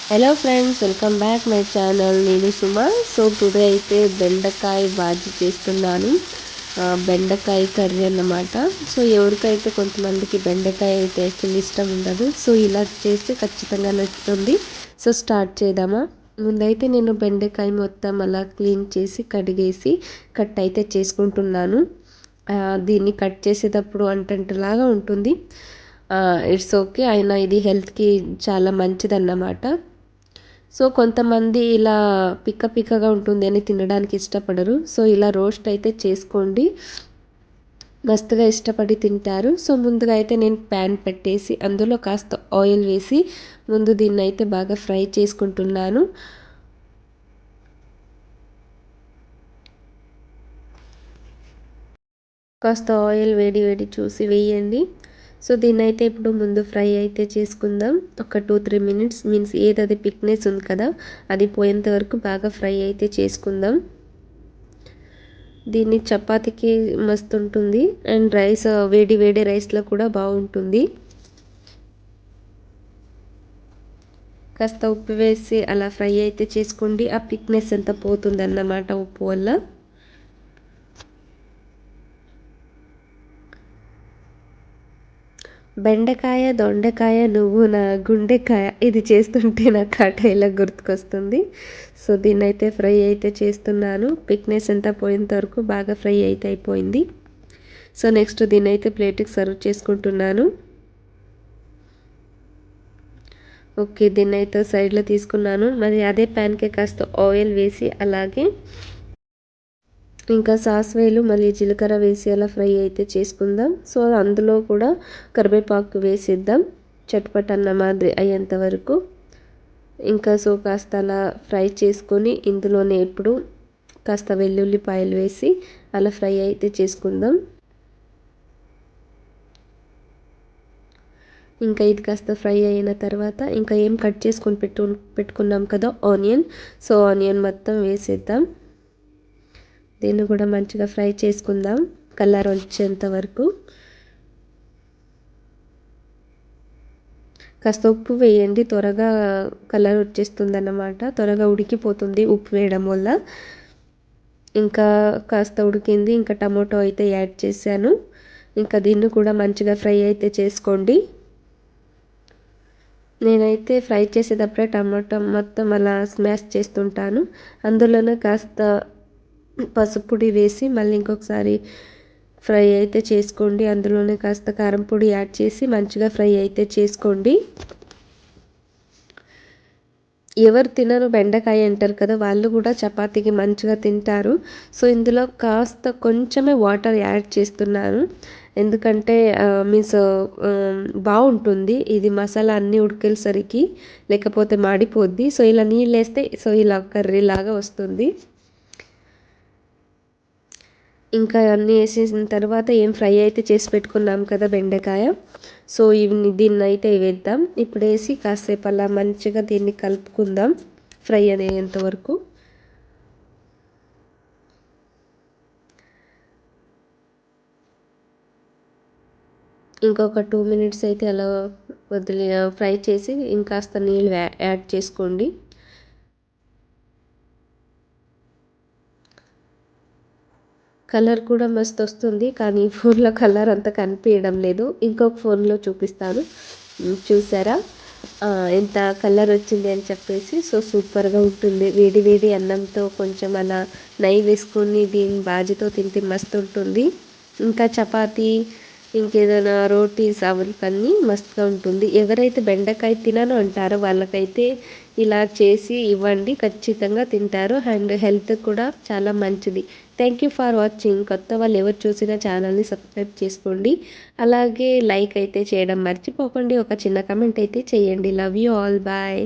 Hello friends, welcome back my channel. నేను Suma. So today అయితే బెండకాయ బాజీ చేస్తున్నాను. బెండకాయ కర్రీ అన్నమాట. సో ఎవరికైతే కొంతమందికి బెండకాయ అయితే అసలు ఇష్టం ఉండదు. సో ఇలా చేస్తే ఖచ్చితంగా నచ్చుతుంది. సో స్టార్ట్ చేద్దామా. ముందైతే నేను బెండకాయ మొత్తం అలా క్లీన్ చేసి కడిగేసి కట్ అయితే చేసుకుంటున్నాను. దీన్ని కట్ చేసేటప్పుడు అంటంటలాగా ఉంటుంది. ఇట్స్ ఓకే, అయినా ఇది హెల్త్కి చాలా మంచిదన్నమాట. సో కొంతమంది ఇలా పిక్కగా ఉంటుంది అని తినడానికి ఇష్టపడరు. సో ఇలా రోస్ట్ అయితే చేసుకోండి, మస్తుగా ఇష్టపడి తింటారు. సో ముందుగా అయితే నేను ప్యాన్ పెట్టేసి అందులో కాస్త ఆయిల్ వేసి ముందు దీన్ని అయితే బాగా ఫ్రై చేసుకుంటున్నాను. కాస్త ఆయిల్ వేడి చూసి వేయండి. సో దీన్నైతే ఇప్పుడు ముందు ఫ్రై అయితే చేసుకుందాం. ఒక 2-3 మినిట్స్ మీన్స్ ఏదది పిక్నెస్ ఉంది కదా, అది పోయేంత వరకు బాగా ఫ్రై అయితే చేసుకుందాం. దీన్ని చపాతీకి మస్తు ఉంటుంది అండ్ రైస్, వేడి రైస్లో కూడా బాగుంటుంది. కాస్త ఉప్పు వేసి అలా ఫ్రై అయితే చేసుకోండి. ఆ పిక్నెస్ ఎంత పోతుందన్నమాట ఉప్పు వల్ల. బెండకాయ, దొండకాయ, నువ్వు నా గుండెకాయ, ఇది చేస్తుంటే నాకు ఆ డైలాగ్ గుర్తుకొస్తుంది. సో దీన్నైతే ఫ్రై అయితే చేస్తున్నాను. పిక్నెస్ అంతా పోయేంత వరకు బాగా ఫ్రై అయితే అయిపోయింది. సో నెక్స్ట్ దీన్నైతే ప్లేట్కి సర్వ్ చేసుకుంటున్నాను. ఓకే, దీన్నైతే సైడ్లో తీసుకున్నాను. మరి అదే ప్యాన్కి కాస్త ఆయిల్ వేసి అలాగే ఇంకా సాస్వేలు మళ్ళీ జీలకర్ర వేసి అలా ఫ్రై అయితే చేసుకుందాం. సో అందులో కూడా కరివేపాకు వేసేద్దాం, చట్పట్ అన్న మాదిరి అయ్యేంత వరకు. ఇంకా సో కాస్త అలా ఫ్రై చేసుకొని ఇందులోనే ఇప్పుడు కాస్త వెల్లుల్లిపాయలు వేసి అలా ఫ్రై అయితే చేసుకుందాం. ఇంకా ఇది కాస్త ఫ్రై అయిన తర్వాత ఇంకా ఏం కట్ చేసుకొని పెట్టుకున్నాం కదా ఆనియన్, సో ఆనియన్ మొత్తం వేసేద్దాం. దీన్ని కూడా మంచిగా ఫ్రై చేసుకుందాం కలర్ వచ్చేంత వరకు. కాస్త ఉప్పు వేయండి, త్వరగా కలర్ వచ్చేస్తుంది అన్నమాట, త్వరగా ఉడికిపోతుంది ఉప్పు వేయడం వల్ల. ఇంకా కాస్త ఉడికింది, ఇంకా టమాటో అయితే యాడ్ చేశాను. ఇంకా దీన్ని కూడా మంచిగా ఫ్రై అయితే చేసుకోండి. నేనైతే ఫ్రై చేసేటప్పుడే టమాటో మొత్తం అలా స్మాష్ చేస్తుంటాను. అందులోనే కాస్త పసుపు పొడి వేసి మళ్ళీ ఇంకొకసారి ఫ్రై అయితే చేసుకోండి. అందులోనే కాస్త కారం పొడి యాడ్ చేసి మంచిగా ఫ్రై అయితే చేసుకోండి. ఎవరు తినరు బెండకాయ అంటారు కదా, వాళ్ళు కూడా చపాతీకి మంచిగా తింటారు. సో ఇందులో కాస్త కొంచెమే వాటర్ యాడ్ చేస్తున్నాను, ఎందుకంటే మీన్స్ బాగుంటుంది ఇది మసాలా అన్నీ ఉడికేసరికి, లేకపోతే మాడిపోద్ది. సో ఇలా నీళ్ళు వేస్తే సో ఇలా కర్రీ లాగా వస్తుంది. ఇంకా అన్నీ వేసేసిన తర్వాత ఏం ఫ్రై అయితే చేసి పెట్టుకున్నాం కదా బెండకాయ, సో దీన్ని అయితే వేద్దాం. ఇప్పుడు వేసి కాసేపు అలా మంచిగా దీన్ని కలుపుకుందాం ఫ్రై అయ్యేంత వరకు. ఇంకొక 2 మినిట్స్ అయితే అలా వదిలి ఫ్రై చేసి ఇంకాస్త నీళ్ళు యాడ్ చేసుకోండి. కలర్ కూడా మస్తు వస్తుంది, కానీ ఫోన్లో కలర్ అంత కనిపించడం లేదు. ఇంకొక ఫోన్లో చూపిస్తాను, చూసారా ఎంత కలర్ వచ్చింది అని చెప్పేసి. సో సూపర్గా ఉంటుంది. వేడి అన్నంతో కొంచెం అలా నెయ్యి వేసుకొని దీని బాజీతో తింటే మస్తు ఉంటుంది. ఇంకా చపాతీ, ఇంకేదైనా రోటీస్ అవన్నీ మస్తుగా ఉంటుంది. ఎవరైతే బెండకాయ తినను అంటారో వాళ్ళకైతే ఇలా చేసి ఇవ్వండి, ఖచ్చితంగా తింటారు అండ్ హెల్త్ కూడా చాలా మంచిది. Thank you for watching. కొత్త వాళ్ళు ఎవరు చూసినా ఛానల్ని సబ్స్క్రైబ్ చేసుకోండి, అలాగే లైక్ అయితే చేయడం మర్చిపోకండి. ఒక చిన్న కమెంట్ అయితే చేయండి. Love you all, bye.